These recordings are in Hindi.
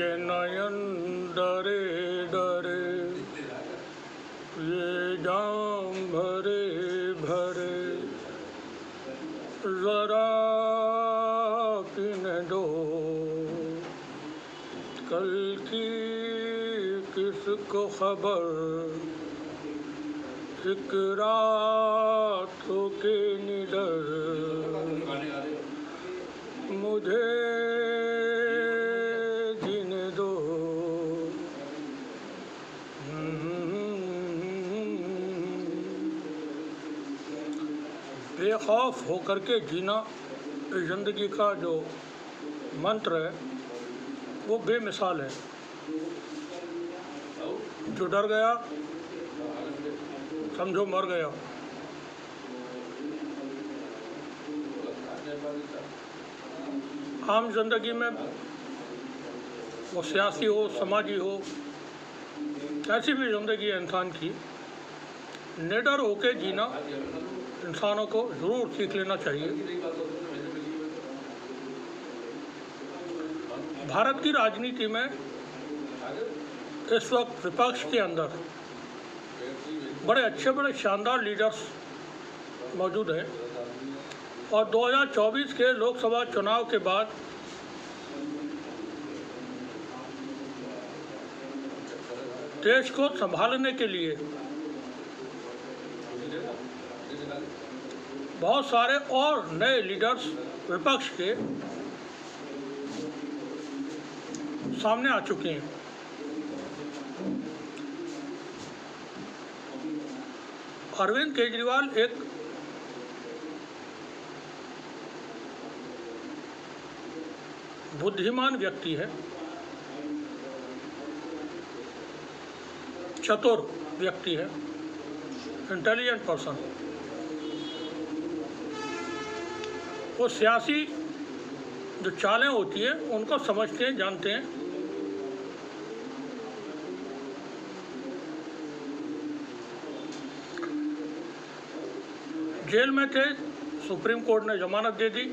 ये नयन डरे डरे, ये जाम भरे भरे, जरा पीने दो कल की किसको खबर, एक रातों के निडर मुझे जीने दो। बेखौफ होकर के जीना इस जिंदगी का जो मंत्र है वो बेमिसाल है। जो डर गया समझो मर गया। आम जिंदगी में वो सियासी हो, समाजी हो, कैसी भी जिंदगी है इंसान की, निडर होके जीना इंसानों को ज़रूर सीख लेना चाहिए। भारत की राजनीति में इस वक्त विपक्ष के अंदर बड़े अच्छे बड़े शानदार लीडर्स मौजूद हैं और 2024 के लोकसभा चुनाव के बाद देश को संभालने के लिए बहुत सारे और नए लीडर्स विपक्ष के सामने आ चुके हैं। अरविंद केजरीवाल एक बुद्धिमान व्यक्ति है, चतुर व्यक्ति है, इंटेलिजेंट पर्सन। वो सियासी जो चालें होती हैं उनको समझते हैं, जानते हैं। जेल में थे, सुप्रीम कोर्ट ने जमानत दे दी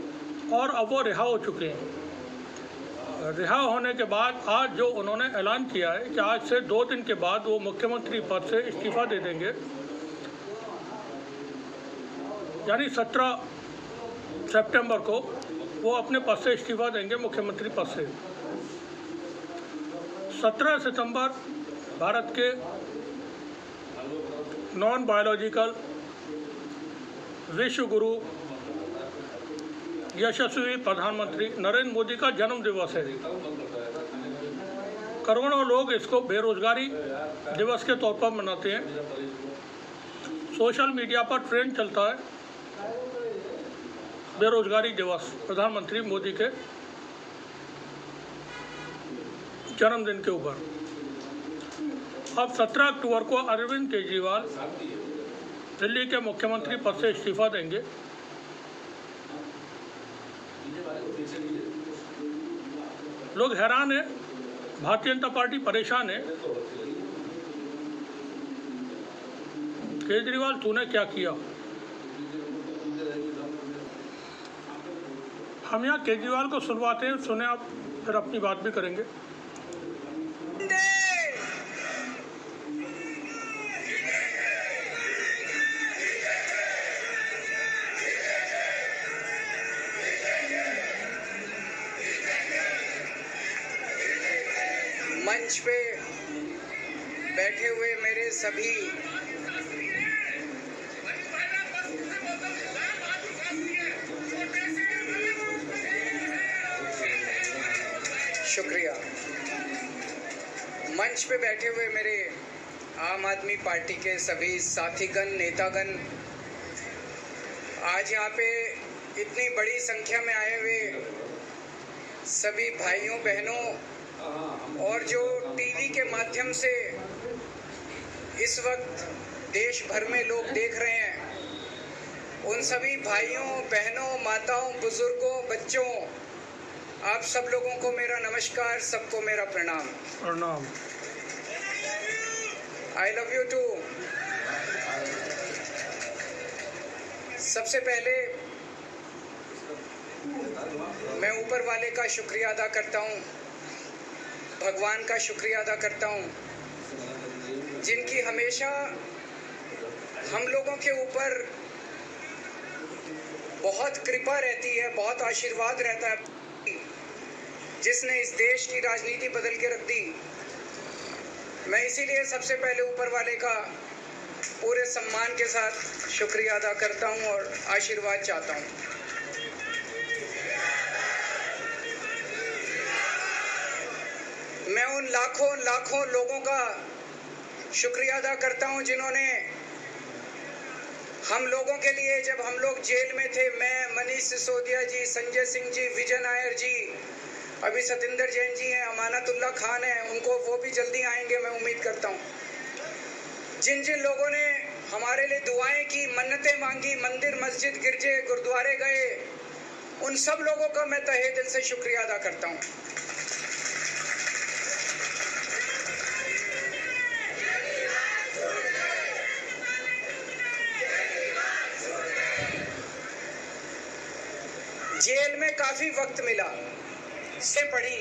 और अब वो रिहा हो चुके हैं। रिहा होने के बाद आज जो उन्होंने ऐलान किया है कि आज से 2 दिन के बाद वो मुख्यमंत्री पद से इस्तीफा दे देंगे, यानी 17 सितंबर को वो अपने पद से इस्तीफा देंगे, मुख्यमंत्री पद से। 17 सितंबर भारत के नॉन बायोलॉजिकल विश्व गुरु यशस्वी प्रधानमंत्री नरेंद्र मोदी का जन्म दिवस है। करोड़ों लोग इसको बेरोजगारी दिवस के तौर पर मनाते हैं। सोशल मीडिया पर ट्रेंड चलता है बेरोजगारी दिवस प्रधानमंत्री मोदी के जन्मदिन के ऊपर। अब 17 अक्टूबर को अरविंद केजरीवाल दिल्ली के मुख्यमंत्री पद से इस्तीफा देंगे। लोग हैरान हैं, भारतीय जनता पार्टी परेशान है। केजरीवाल तूने क्या किया? हम यहाँ केजरीवाल को सुनवाते हैं, सुने आप, फिर अपनी बात भी करेंगे। मंच पे बैठे हुए मेरे सभी शुक्रिया। मंच पे बैठे हुए मेरे आम आदमी पार्टी के सभी साथीगण, नेतागण, आज यहाँ पे इतनी बड़ी संख्या में आए हुए सभी भाइयों बहनों और जो टीवी के माध्यम से इस वक्त देश भर में लोग देख रहे हैं, उन सभी भाइयों बहनों, माताओं, बुजुर्गों, बच्चों, आप सब लोगों को मेरा नमस्कार, सबको मेरा प्रणाम। प्रणाम। I love you too. सबसे पहले मैं ऊपर वाले का शुक्रिया अदा करता हूँ, भगवान का शुक्रिया अदा करता हूँ, जिनकी हमेशा हम लोगों के ऊपर बहुत कृपा रहती है, बहुत आशीर्वाद रहता है, जिसने इस देश की राजनीति बदल के रख दी। मैं इसीलिए सबसे पहले ऊपर वाले का पूरे सम्मान के साथ शुक्रिया अदा करता हूं और आशीर्वाद चाहता हूं। मैं उन लाखों लाखों लोगों का शुक्रिया अदा करता हूं जिन्होंने हम लोगों के लिए, जब हम लोग जेल में थे, मैं, मनीष सिसोदिया जी, संजय सिंह जी, विजय नायर जी, अभी सतिंदर जैन जी हैं, अमानतुल्लाह खान हैं, उनको वो भी जल्दी आएंगे मैं उम्मीद करता हूँ। जिन जिन लोगों ने हमारे लिए दुआएं की, मन्नतें मांगी, मंदिर मस्जिद गिरजे गुरुद्वारे गए, उन सब लोगों का मैं तहे दिल से शुक्रिया अदा करता हूँ। जेल में काफी वक्त मिला, से पढ़ी,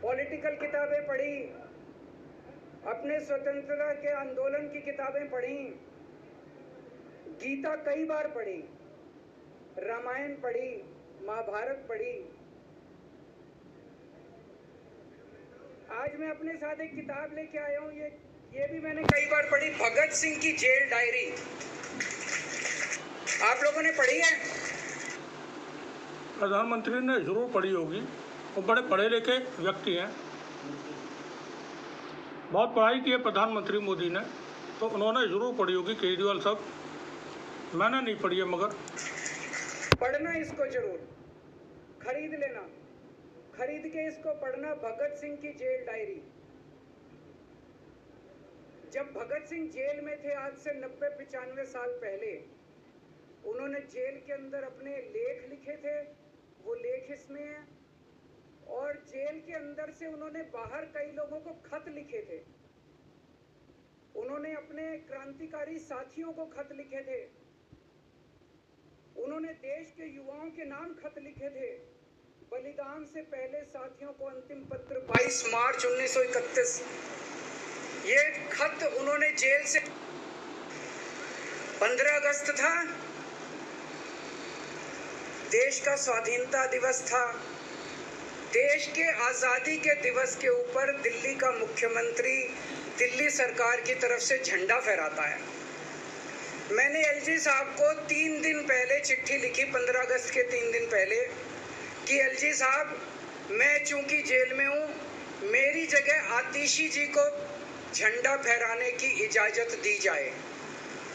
पॉलिटिकल किताबें पढ़ी, अपने स्वतंत्रता के आंदोलन की किताबें पढ़ी, गीता कई बार पढ़ी, रामायण पढ़ी, महाभारत पढ़ी। आज मैं अपने साथ एक किताब लेके आया हूँ, ये भी मैंने कई बार पढ़ी, भगत सिंह की जेल डायरी। आप लोगों ने पढ़ी है? प्रधानमंत्री ने जरूर पढ़ी होगी, वो बड़े पढ़े लिखे व्यक्ति हैं, बहुत पढ़ाई की है प्रधानमंत्री मोदी ने, तो उन्होंने जरूर पढ़ी होगी केजरीवाल साहब। मैंने नहीं पढ़ी है, मगर पढ़ना इसको जरूर, खरीद लेना, खरीद के इसको पढ़ना, भगत सिंह की जेल डायरी। जब भगत सिंह जेल में थे आज से 90-95 साल पहले, उन्होंने जेल के अंदर अपने लेख लिखे थे, वो लेख इसमें है। और जेल के अंदर से उन्होंने बाहर कई लोगों को खत लिखे थे, उन्होंने अपने क्रांतिकारी साथियों को खत लिखे थे, उन्होंने देश के युवाओं के नाम खत लिखे थे, बलिदान से पहले साथियों को अंतिम पत्र 22 मार्च 1931। ये खत उन्होंने जेल से, 15 अगस्त था, देश का स्वाधीनता दिवस था, देश के आज़ादी के दिवस के ऊपर दिल्ली का मुख्यमंत्री दिल्ली सरकार की तरफ से झंडा फहराता है। मैंने एलजी साहब को 3 दिन पहले चिट्ठी लिखी, 15 अगस्त के 3 दिन पहले, कि एलजी साहब, मैं चूंकि जेल में हूँ, मेरी जगह आतिशी जी को झंडा फहराने की इजाज़त दी जाए।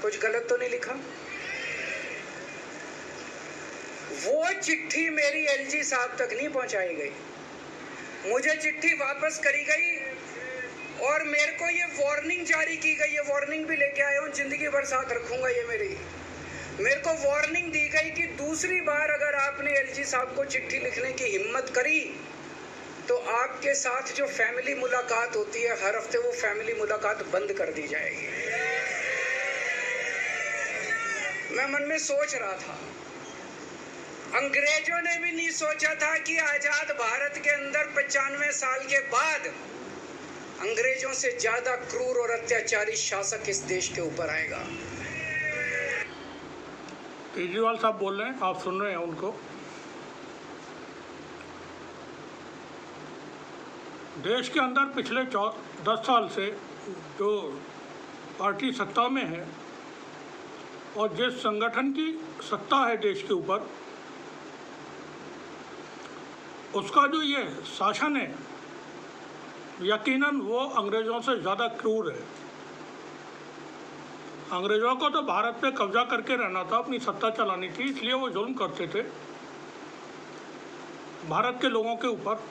कुछ गलत तो नहीं लिखा? वो चिट्ठी मेरी एलजी साहब तक नहीं पहुंचाई गई, मुझे चिट्ठी वापस करी गई और मेरे को ये वार्निंग जारी की गई। ये वार्निंग भी लेके आया हूँ, जिंदगी भर साथ रखूंगा ये मेरे को वार्निंग दी गई कि दूसरी बार अगर आपने एलजी साहब को चिट्ठी लिखने की हिम्मत करी तो आपके साथ जो फैमिली मुलाकात होती है हर हफ्ते, वो फैमिली मुलाकात बंद कर दी जाएगी। मैं मन में सोच रहा था, अंग्रेजों ने भी नहीं सोचा था कि आजाद भारत के अंदर 95 साल के बाद अंग्रेजों से ज्यादा क्रूर और अत्याचारी शासक इस देश के ऊपर आएगा। केजरीवाल साहब बोल रहे हैं, आप सुन रहे हैं उनको। देश के अंदर पिछले 10 साल से जो पार्टी सत्ता में है और जिस संगठन की सत्ता है देश के ऊपर, उसका जो ये शासन है, यकीनन वो अंग्रेज़ों से ज़्यादा क्रूर है। अंग्रेज़ों को तो भारत पे कब्जा करके रहना था, अपनी सत्ता चलानी थी, इसलिए वो जुल्म करते थे भारत के लोगों के ऊपर।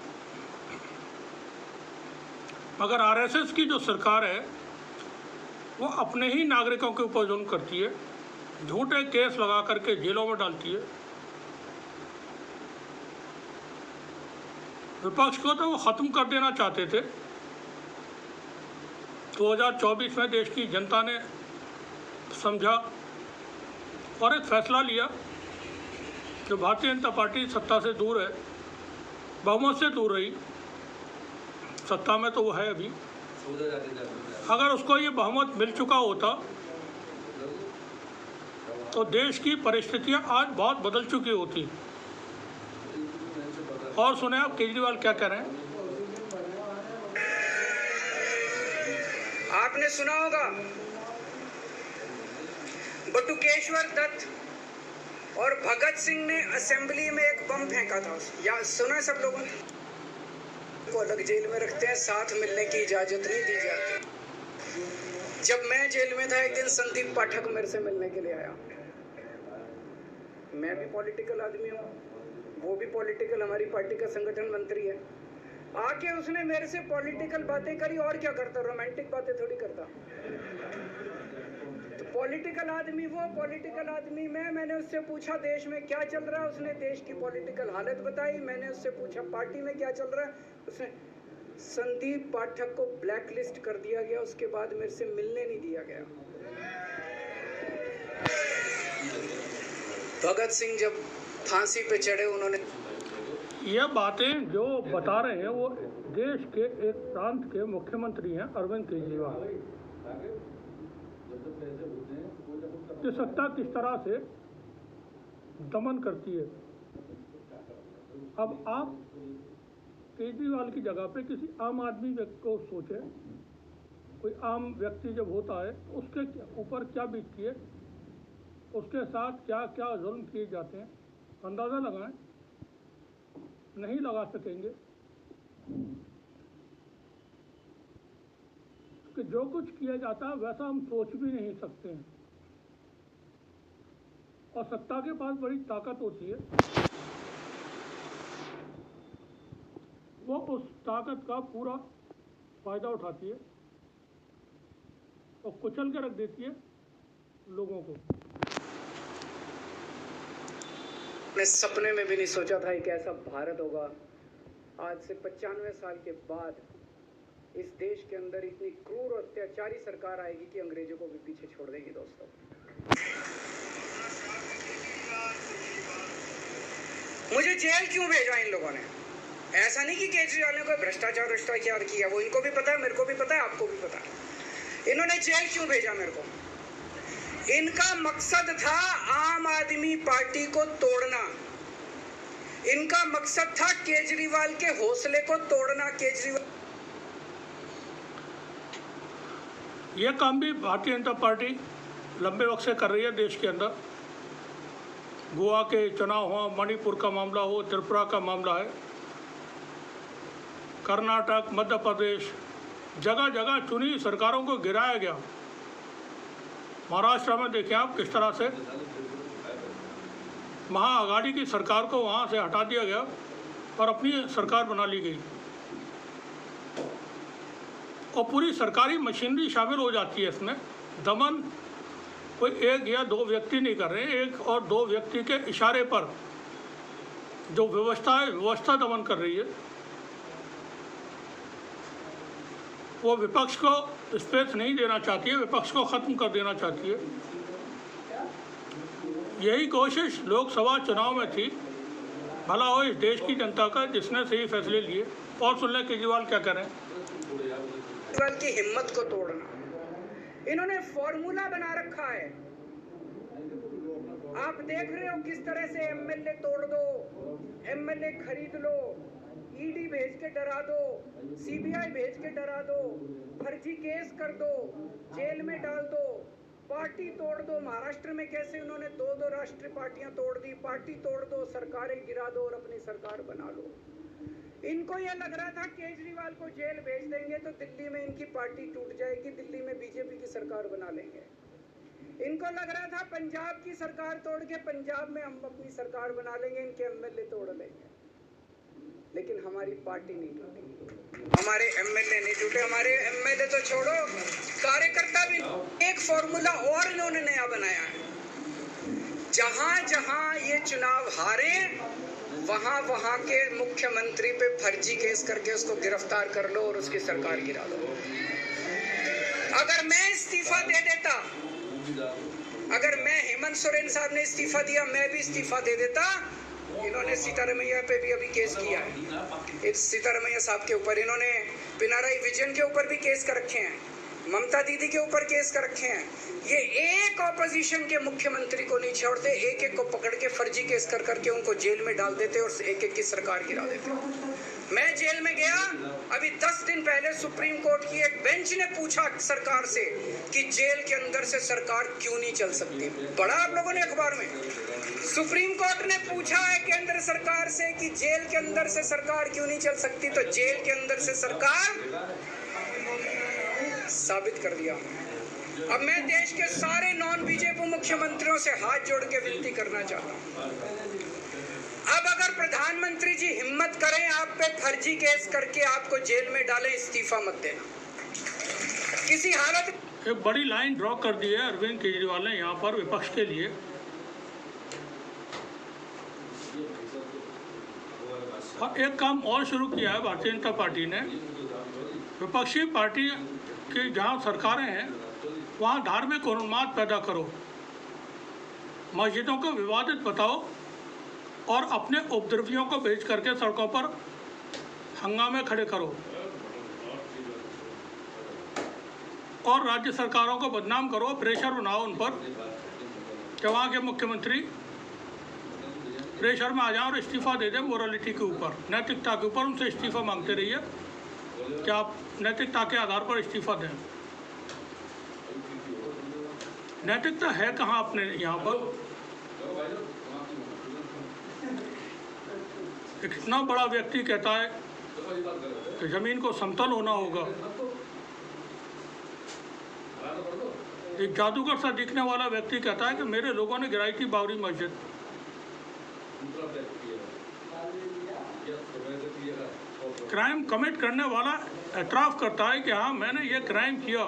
मगर आरएसएस की जो सरकार है वो अपने ही नागरिकों के ऊपर जुल्म करती है, झूठे केस लगा करके जेलों में डालती है। विपक्ष को तो वो ख़त्म कर देना चाहते थे। 2024 में देश की जनता ने समझा और एक फैसला लिया कि भारतीय जनता पार्टी सत्ता से दूर है, बहुमत से दूर रही, सत्ता में तो वो है अभी, अगर उसको ये बहुमत मिल चुका होता तो देश की परिस्थितियां आज बहुत बदल चुकी होती। और सुने आप केजरीवाल क्या कह रहे हैं। आपने सुना होगा बटुकेश्वर दत्त और भगत सिंह ने असेंबली में एक बम फेंका था, या सुना है सब लोगों ने? को अलग जेल में रखते हैं, साथ मिलने की इजाजत नहीं दी जाती। जब मैं जेल में था एक दिन संदीप पाठक मेरे से मिलने के लिए आया। मैं भी पॉलिटिकल आदमी हूँ, वो भी पॉलिटिकल, हमारी पार्टी का संगठन मंत्री है। आके उसने मेरे से पॉलिटिकल बातें करी, और क्या करता, रोमांटिक बातें थोड़ी करता। तो पॉलिटिकल आदमी वो, पॉलिटिकल आदमी मैंने उससे पूछा देश में क्या चल रहा है, उसने देश की पॉलिटिकल हालत बताई। मैंने उससे पूछा पार्टी में क्या चल रहा है, उसने संदीप पाठक को ब्लैकलिस्ट कर दिया गया, उसके बाद मेरे से मिलने नहीं दिया गया। भगत सिंह जब फांसी पे चढ़े, उन्होंने ये बातें जो बता रहे हैं वो देश के एक प्रांत के मुख्यमंत्री हैं अरविंद केजरीवाल। कि सत्ता किस तरह से दमन करती है। अब आप केजरीवाल की जगह पे किसी आम आदमी व्यक्ति को सोचें, कोई आम व्यक्ति जब होता है उसके ऊपर क्या बीतती है, उसके साथ क्या क्या जुल्म किए जाते हैं, अंदाज़ा लगाएं। नहीं लगा सकेंगे कि जो कुछ किया जाता है वैसा हम सोच भी नहीं सकते हैं। और सत्ता के पास बड़ी ताकत होती है, वो उस ताकत का पूरा फायदा उठाती है और कुचल के रख देती है लोगों को। मैं सपने में भी नहीं सोचा था एक ऐसा भारत होगा। आज से 95 साल के बाद इस देश के अंदर इतनी क्रूर और अत्याचारी सरकार आएगी कि अंग्रेजों को भी पीछे छोड़ देगी। दोस्तों, मुझे जेल क्यों भेजा इन लोगों ने? ऐसा नहीं कि केजरीवाल ने कोई भ्रष्टाचार किया, वो इनको भी पता है, मेरे को भी पता है, आपको भी पता है। इन्होंने जेल क्यों भेजा मेरे को? इनका मकसद था आम आदमी पार्टी को तोड़ना। इनका मकसद था केजरीवाल के हौसले को तोड़ना। केजरीवाल यह काम भी भारतीय जनता पार्टी लंबे वक्त से कर रही है देश के अंदर। गोवा के चुनाव हो, मणिपुर का मामला हो, त्रिपुरा का मामला है, कर्नाटक, मध्य प्रदेश, जगह जगह चुनी सरकारों को गिराया गया। महाराष्ट्र में देखें आप किस तरह से महाआघाड़ी की सरकार को वहाँ से हटा दिया गया और अपनी सरकार बना ली गई और पूरी सरकारी मशीनरी शामिल हो जाती है इसमें। दमन कोई एक या दो व्यक्ति नहीं कर रहे, एक और दो व्यक्ति के इशारे पर जो व्यवस्था है, व्यवस्था दमन कर रही है। वो विपक्ष को स्पेस नहीं देना चाहती है, विपक्ष को ख़त्म कर देना चाहती है। यही कोशिश लोकसभा चुनाव में थी। भला हो इस देश की जनता का जिसने सही फैसले लिए। और सुन लें केजरीवाल क्या करें। केजरीवाल की हिम्मत को तोड़ना, इन्होंने फॉर्मूला बना रखा है। आप देख रहे हो किस तरह से एमएलए तोड़ दो, एमएलए खरीद लो, ईडी भेज के डरा दो, सीबीआई भेज के डरा दो, फर्जी केस कर दो, जेल में डाल दो, पार्टी तोड़ दो। महाराष्ट्र में कैसे उन्होंने दो राष्ट्रीय पार्टियां तोड़ दी। पार्टी तोड़ दो, सरकारें गिरा दो और अपनी सरकार बना लो। इनको यह लग रहा था केजरीवाल को जेल भेज देंगे तो दिल्ली में इनकी पार्टी टूट जाएगी, दिल्ली में बीजेपी की सरकार बना लेंगे। इनको लग रहा था पंजाब की सरकार तोड़ के पंजाब में हम अपनी सरकार बना लेंगे, इनके एमएलए तोड़ लेंगे। लेकिन हमारी पार्टी नहीं टूटी, हमारे एमएलए नहीं टूटे। हमारे एमएलए तो छोड़ो, कार्यकर्ता भी। एक फॉर्मूला और इन्होंने नया बनाया है। जहां जहां ये चुनाव हारे वहां वहां के मुख्यमंत्री पे फर्जी केस करके उसको गिरफ्तार कर लो और उसकी सरकार गिरा दो। अगर मैं इस्तीफा दे देता, अगर मैं हेमंत सोरेन साहब ने इस्तीफा दिया, मैं भी इस्तीफा दे देता, इन्होंने सीतारमैया पे भी अभी केस किया है। इस सीतारमैया साहब के ऊपर इन्होंने पिनाराई विजयन के ऊपर भी केस कर रखे हैं, ममता दीदी के ऊपर केस कर रखे हैं। ये एक ऑपोजिशन के मुख्यमंत्री को नहीं छोड़ते, एक एक को पकड़ के फर्जी केस कर करके उनको जेल में डाल देते और एक एक की सरकार गिरा देते। मैं जेल में गया अभी 10 दिन पहले, सुप्रीम कोर्ट की एक बेंच ने पूछा सरकार से कि जेल के अंदर से सरकार क्यों नहीं चल सकती। पढ़ा आप लोगों ने अखबार में? सुप्रीम कोर्ट ने पूछा है केंद्र सरकार से कि जेल के अंदर से सरकार क्यों नहीं चल सकती, तो जेल के अंदर से सरकार साबित कर दिया। अब मैं देश के सारे नॉन बीजेपी मुख्यमंत्रियों से हाथ जोड़ के विनती करना चाहता हूं, अब अगर प्रधानमंत्री जी हिम्मत करें आप पे फर्जी केस करके आपको जेल में डालें, इस्तीफा मत देना किसी हालत। एक बड़ी लाइन ड्रॉ कर दी है अरविंद केजरीवाल ने यहाँ पर विपक्ष के लिए। और एक काम और शुरू किया है भारतीय जनता पार्टी ने, विपक्षी पार्टी की जहाँ सरकारें हैं वहाँ धार्मिक उन्माद पैदा करो, मस्जिदों को विवादित बताओ और अपने उपद्रवियों को भेज करके सड़कों पर हंगामे खड़े करो और राज्य सरकारों को बदनाम करो, प्रेशर बनाओ उन पर कि वहाँ के मुख्यमंत्री प्रेशर में आ जाए और इस्तीफा दे दें। मोरालिटी के ऊपर, नैतिकता के ऊपर उनसे इस्तीफा मांगते रहिए कि आप नैतिकता के आधार पर इस्तीफा दें। नैतिकता है कहाँ अपने यहाँ पर? इतना बड़ा व्यक्ति कहता है कि जमीन को समतल होना होगा, एक जादूगर सा दिखने वाला व्यक्ति कहता है कि मेरे लोगों ने गिराई थी बाबरी मस्जिद। क्राइम कमिट करने वाला एतराफ़ करता है कि हाँ मैंने ये क्राइम किया,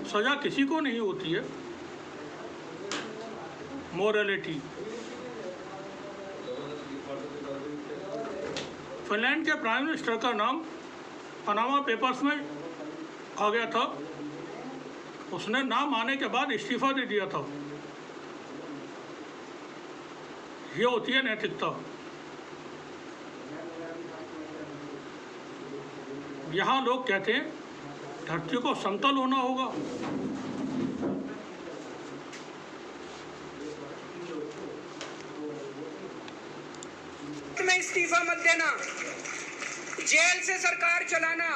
सजा किसी को नहीं होती है। मोरालिटी। फिनलैंड के प्राइम मिनिस्टर का नाम पनामा पेपर्स में आ गया था, उसने नाम आने के बाद इस्तीफा दे दिया था। ये होती है नैतिकता। यहाँ लोग कहते हैं धरती को समतल होना होगा। में इस्तीफा मत देना, जेल से सरकार चलाना,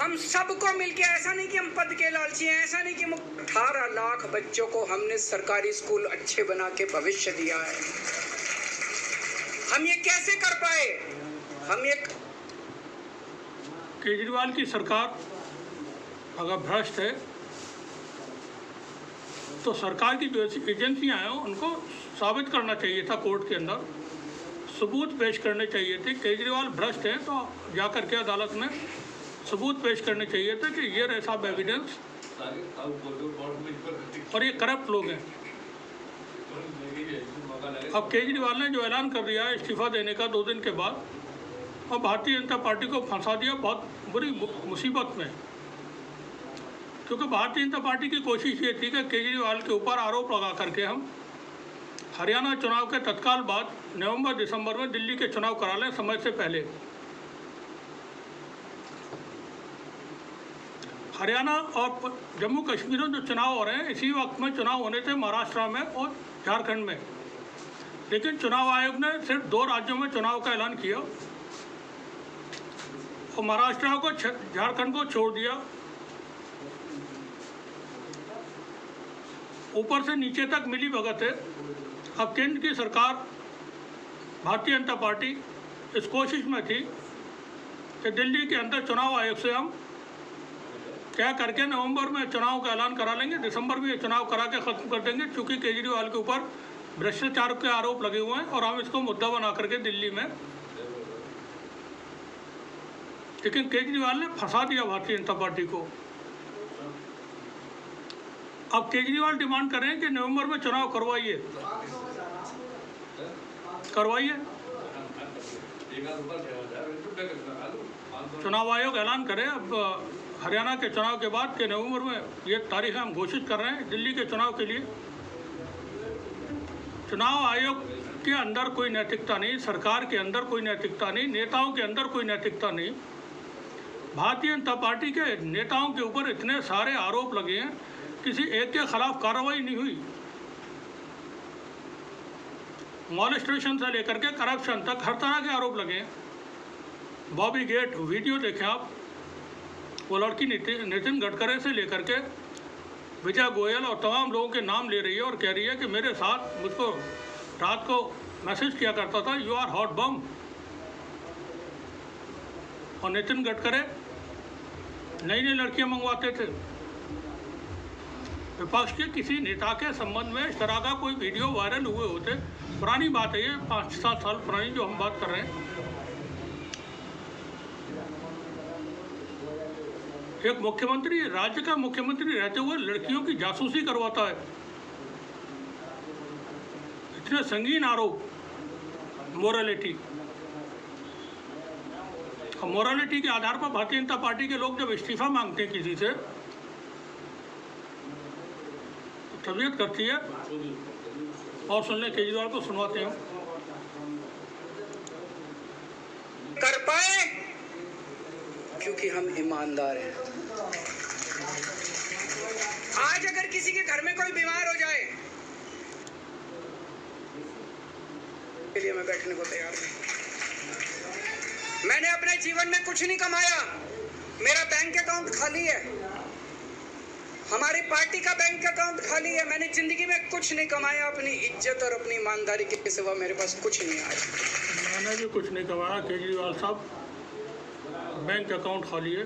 हम सबको मिलके, ऐसा नहीं कि हम पद के लालची हैं, ऐसा नहीं कि 18 लाख बच्चों को हमने सरकारी स्कूल अच्छे बना के भविष्य दिया है। हम ये कैसे कर पाए? हम ये केजरीवाल की सरकार अगर भ्रष्ट है तो सरकार की जो एजेंसियां हैं उनको साबित करना चाहिए था, कोर्ट के अंदर सबूत पेश करने चाहिए थे। केजरीवाल भ्रष्ट है तो जाकर के अदालत में सबूत पेश करने चाहिए थे कि ये ऐसा एविडेंस, और ये करप्ट लोग हैं। अब केजरीवाल ने जो ऐलान कर दिया है इस्तीफा देने का 2 दिन के बाद, और भारतीय जनता पार्टी को फंसा दिया बहुत बुरी मुसीबत में, क्योंकि भारतीय जनता पार्टी की कोशिश ये थी कि केजरीवाल के ऊपर आरोप लगा करके हम हरियाणा चुनाव के तत्काल बाद नवंबर-दिसंबर में दिल्ली के चुनाव करा लें समय से पहले। हरियाणा और जम्मू कश्मीर में जो चुनाव हो रहे हैं इसी वक्त में चुनाव होने थे महाराष्ट्र में और झारखंड में, लेकिन चुनाव आयोग ने सिर्फ 2 राज्यों में चुनाव का ऐलान किया और महाराष्ट्र को झारखंड को छोड़ दिया। ऊपर से नीचे तक मिली भगत है। अब केंद्र की सरकार भारतीय जनता पार्टी इस कोशिश में थी कि दिल्ली के अंदर चुनाव आयोग से हम क्या करके नवंबर में चुनाव का ऐलान करा लेंगे, दिसंबर में ये चुनाव करा के ख़त्म कर देंगे, क्योंकि केजरीवाल के ऊपर भ्रष्टाचार के आरोप लगे हुए हैं और हम इसको मुद्दा बना करके दिल्ली में। लेकिन केजरीवाल ने फंसा दिया भारतीय जनता पार्टी को। अब केजरीवाल डिमांड कर रहे हैं कि नवंबर में चुनाव करवाइए। चुनाव आयोग ऐलान करे अब हरियाणा के चुनाव के बाद के नवंबर में ये तारीखें हम घोषित कर रहे हैं दिल्ली के चुनाव के लिए। चुनाव आयोग इसके अंदर कोई नैतिकता नहीं, सरकार के अंदर कोई नैतिकता नहीं, नेताओं के अंदर कोई नैतिकता नहीं। भारतीय जनता पार्टी के नेताओं के ऊपर इतने सारे आरोप लगे हैं, किसी एक के खिलाफ कार्रवाई नहीं हुई। मॉलेस्टेशन से लेकर के करप्शन तक हर तरह के आरोप लगे हैं। बॉबी गेट वीडियो देखें आप, वो लड़की नितिन गडकरी से लेकर के विजय गोयल और तमाम लोगों के नाम ले रही है और कह रही है कि मेरे साथ मुझको रात को मैसेज किया करता था, यू आर हॉट बम। और नितिन गडकरी नई नई लड़कियां मंगवाते थे। विपक्ष के किसी नेता के संबंध में इस तरह का कोई वीडियो वायरल हुए होते, पुरानी बात है ये, 5-7 साल पुरानी जो हम बात कर रहे हैं। एक मुख्यमंत्री, राज्य का मुख्यमंत्री रहते हुए लड़कियों की जासूसी करवाता है। इतने संगीन आरोप, मोरालिटी के आधार पर भारतीय जनता पार्टी के लोग जब इस्तीफा मांगते हैं किसी से, तो तबीयत करती है। और सुन लें, केजरीवाल को सुनवाते हैं। कर पाए क्योंकि हम ईमानदार हैं। आज अगर किसी के घर में कोई बीमार हो जाए, के लिए मैं बैठने को तैयार हूं। मैंने अपने जीवन में कुछ नहीं कमाया, मेरा बैंक अकाउंट खाली है, हमारी पार्टी का बैंक अकाउंट खाली है। मैंने जिंदगी में कुछ नहीं कमाया, अपनी इज्जत और अपनी ईमानदारी के सिवा मेरे पास कुछ नहीं आया। मैंने भी कुछ नहीं कमाया केजरीवाल साहब, बैंक अकाउंट खाली है,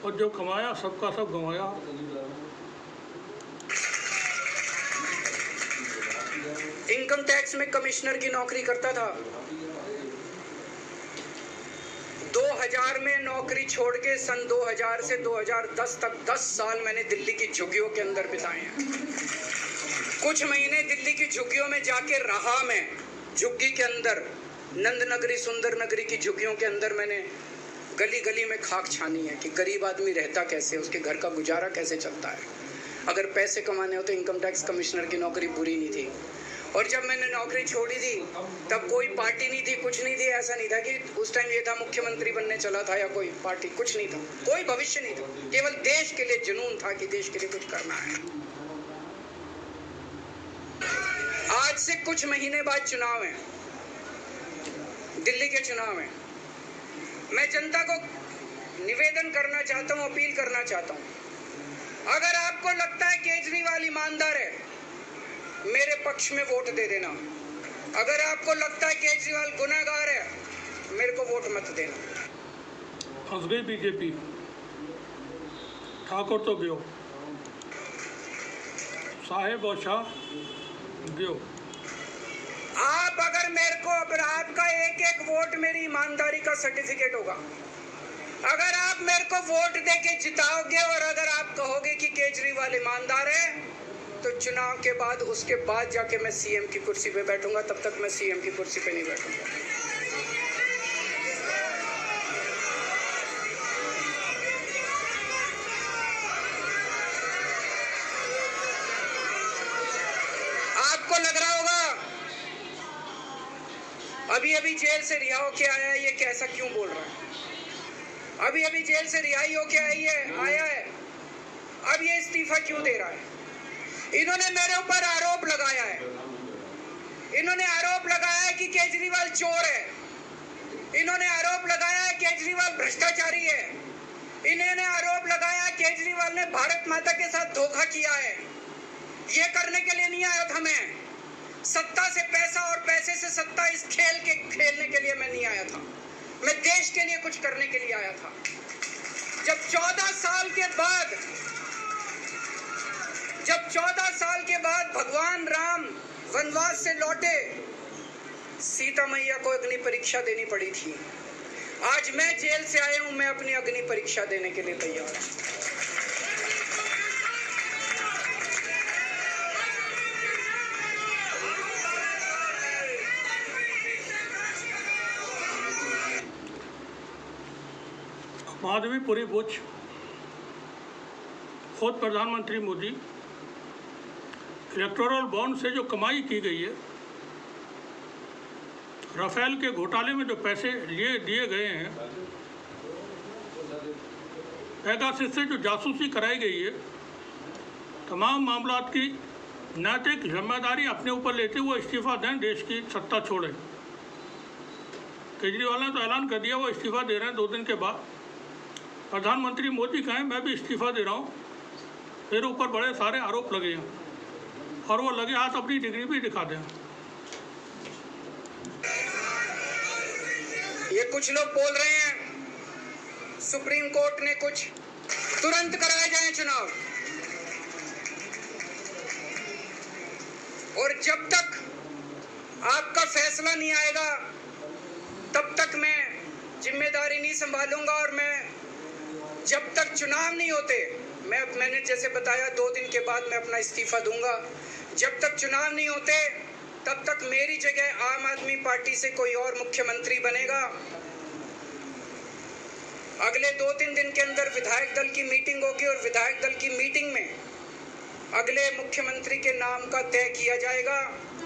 और जो कमाया सबका सब गंवाया। इनकम टैक्स में कमिश्नर की नौकरी करता था। 2000 में नौकरी छोड़ के सन 2000 से 2010 तक 10 साल मैंने दिल्ली की झुग्गियों के अंदर बिताए हैं। कुछ महीने दिल्ली की झुग्गियों में जाके रहा मैं, झुग्गी के अंदर, नंद नगरी, सुंदर नगरी की झुग्गियों के अंदर मैंने गली गली में खाक छानी है कि गरीब आदमी रहता कैसे, उसके घर का गुजारा कैसे चलता है। अगर पैसे कमाने हो तो इनकम टैक्स कमिश्नर की नौकरी बुरी नहीं थी। और जब मैंने नौकरी छोड़ी थी तब कोई पार्टी नहीं थी, कुछ नहीं थी। ऐसा नहीं था कि उस टाइम ये था मुख्यमंत्री बनने चला था या कोई पार्टी, कुछ नहीं था, कोई भविष्य नहीं था। केवल देश के लिए जुनून था कि देश के लिए कुछ करना है। आज से कुछ महीने बाद चुनाव है, दिल्ली के चुनाव है। मैं जनता को निवेदन करना चाहता हूं, अपील करना चाहता हूं, अगर आपको लगता है केजरीवाल ईमानदार है, मेरे पक्ष में वोट दे देना। अगर आपको लगता है केजरीवाल गुनहगार है, मेरे को वोट मत देना। फंस गई बीजेपी, ठाकुर तो गयो, साहेब और शाह गयो। आप अगर मेरे को, अगर आपका एक एक वोट मेरी ईमानदारी का सर्टिफिकेट होगा, अगर आप मेरे को वोट देके जिताओगे और अगर आप कहोगे कि केजरीवाल ईमानदार है, तो चुनाव के बाद, उसके बाद जाके मैं सीएम की कुर्सी पे बैठूंगा। तब तक मैं सीएम की कुर्सी पे नहीं बैठूंगा। आपको लग रहा होगा अभी अभी जेल से रिहा होके आया है, ये कैसा क्यों बोल रहा है? अभी अभी जेल से रिहाई होके आया है, अब ये इस्तीफा क्यों दे रहा है? इन्होंने मेरे ऊपर आरोप लगाया है, इन्होंने आरोप लगाया है कि केजरीवाल चोर है, इन्होंने आरोप लगाया है केजरीवाल भ्रष्टाचारी है, इन्होंने आरोप लगाया है केजरीवाल ने भारत माता के साथ धोखा किया है। ये करने के लिए नहीं आया था मैं, सत्ता से पैसा और पैसे से सत्ता, इस खेल के खेलने के लिए मैं नहीं आया था। मैं देश के लिए कुछ करने के लिए आया था। जब 14 साल के बाद भगवान राम वनवास से लौटे, सीता मैया को अग्नि परीक्षा देनी पड़ी थी। आज मैं जेल से आया हूं, मैं अपनी अग्नि परीक्षा देने के लिए तैयार हूं। माधवीपुरी बुच, खुद प्रधानमंत्री मोदी, इलेक्टोरल बॉन्ड से जो कमाई की गई है राफेल के घोटाले में जो पैसे दिए गए हैं, पेगासस से जो जासूसी कराई गई है, तमाम मामलात की नैतिक जिम्मेदारी अपने ऊपर लेते हुए इस्तीफा दें, देश की सत्ता छोड़ें। केजरीवाल ने तो ऐलान कर दिया वो इस्तीफा दे रहे हैं 2 दिन के बाद। प्रधानमंत्री मोदी कहें मैं भी इस्तीफा दे रहा हूँ, मेरे ऊपर बड़े सारे आरोप लगे हैं, और वो लगे हाथ अपनी डिग्री भी दिखा दें। ये कुछ लोग बोल रहे हैं सुप्रीम कोर्ट ने कुछ तुरंत कराए जाएं चुनाव, और जब तक आपका फैसला नहीं आएगा तब तक मैं जिम्मेदारी नहीं संभालूंगा। और मैं जब तक चुनाव नहीं होते, मैंने जैसे बताया 2 दिन के बाद मैं अपना इस्तीफा दूंगा। जब तक चुनाव नहीं होते तब तक मेरी जगह आम आदमी पार्टी से कोई और मुख्यमंत्री बनेगा। अगले 2-3 दिन के अंदर विधायक दल की मीटिंग होगी, और विधायक दल की मीटिंग में अगले मुख्यमंत्री के नाम का तय किया जाएगा।